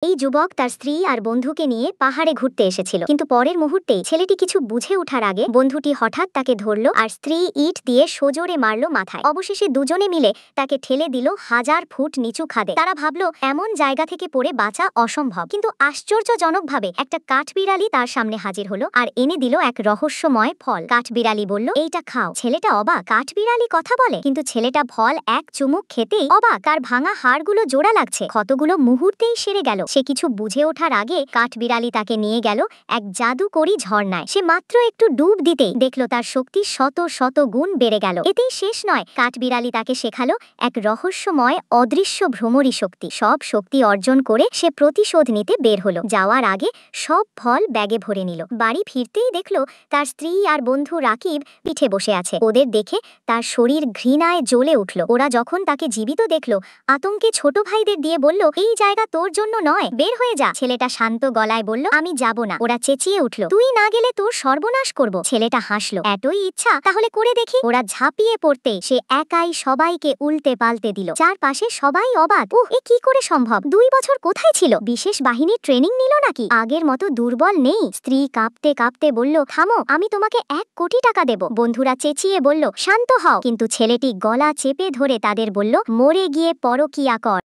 এই যুবক তার স্ত্রী আর বন্ধুকে নিয়ে পাহাড়ে ঘুরতে এসেছিল, কিন্তু পরের মুহূর্তেই ছেলেটি কিছু বুঝে ওঠার আগে বন্ধুটি হঠাৎ তাকে ধরল আর স্ত্রী ইট দিয়ে সজোরে মারল মাথায়। অবশেষে দুজনে মিলে তাকে ঠেলে দিল 1000 ফুট নিচু খাদে। তারা ভাবল এমন জায়গা থেকে পড়ে বাঁচা অসম্ভব, কিন্তু আশ্চর্যজনকভাবে একটা কাঠবিড়ালি তার সামনে হাজির হলো আর এনে দিল এক রহস্যময় ফল। কাঠবিড়ালি বলল, এইটা খাও। ছেলেটা অবাক, কাঠবিড়ালি কথা বলে? কিন্তু ছেলেটা ফল এক চুমুক খেতেই অবাক, তার ভাঙা হাড়গুলো জোড়া লাগছে, ক্ষতগুলো মুহূর্তেই সেরে গেল। সে কিছু বুঝে ওঠার আগে কাঠবিড়ালি তাকে নিয়ে গেল এক জাদুকরি ঝর্ণায়। সে মাত্র একটু ডুব দিতেই দেখল তার শক্তি শত শত গুণ বেড়ে গেল। এতেই শেষ নয়, কাঠবিড়ালি তাকে শেখালো এক রহস্যময় অদৃশ্য ভ্রমরী শক্তি। সব শক্তি অর্জন করে সে প্রতিশোধ নিতে বের হলো। যাওয়ার আগে সব ফল ব্যাগে ভরে নিল। বাড়ি ফিরতেই দেখল তার স্ত্রী আর বন্ধু রাকিব পিঠে বসে আছে। ওদের দেখে তার শরীর ঘৃণায় জ্বলে উঠল। ওরা যখন তাকে জীবিত দেখল, আতঙ্কে ছোট ভাইদের দিয়ে বলল, এই জায়গা তোর জন্য নয়, বের হয়ে যা। ছেলেটা শান্ত গলায় বলল, আমি যাব না। ওরা চেঁচিয়ে উঠল, তুই না গেলে তোর সর্বনাশ করব। ছেলেটা হাসলো, এতই ইচ্ছা, তাহলে করে দেখি। ওরা ঝাঁপিয়ে পড়তে সে একাই সবাইকে উল্টে পাল্টে দিল। চারপাশে সবাই অবাক, এ কি করে সম্ভব? 2 বছর কোথায় ছিল? বিশেষ বাহিনীর ট্রেনিং নিল নাকি? আগের মতো দুর্বল নেই। স্ত্রী কাঁপতে কাঁপতে বলল, থামো, আমি তোমাকে 1 কোটি টাকা দেব। বন্ধুরা চেঁচিয়ে বলল, শান্ত হও। কিন্তু ছেলেটি গলা চেপে ধরে তাদের বলল, মরে গিয়ে পরকিয়া কর।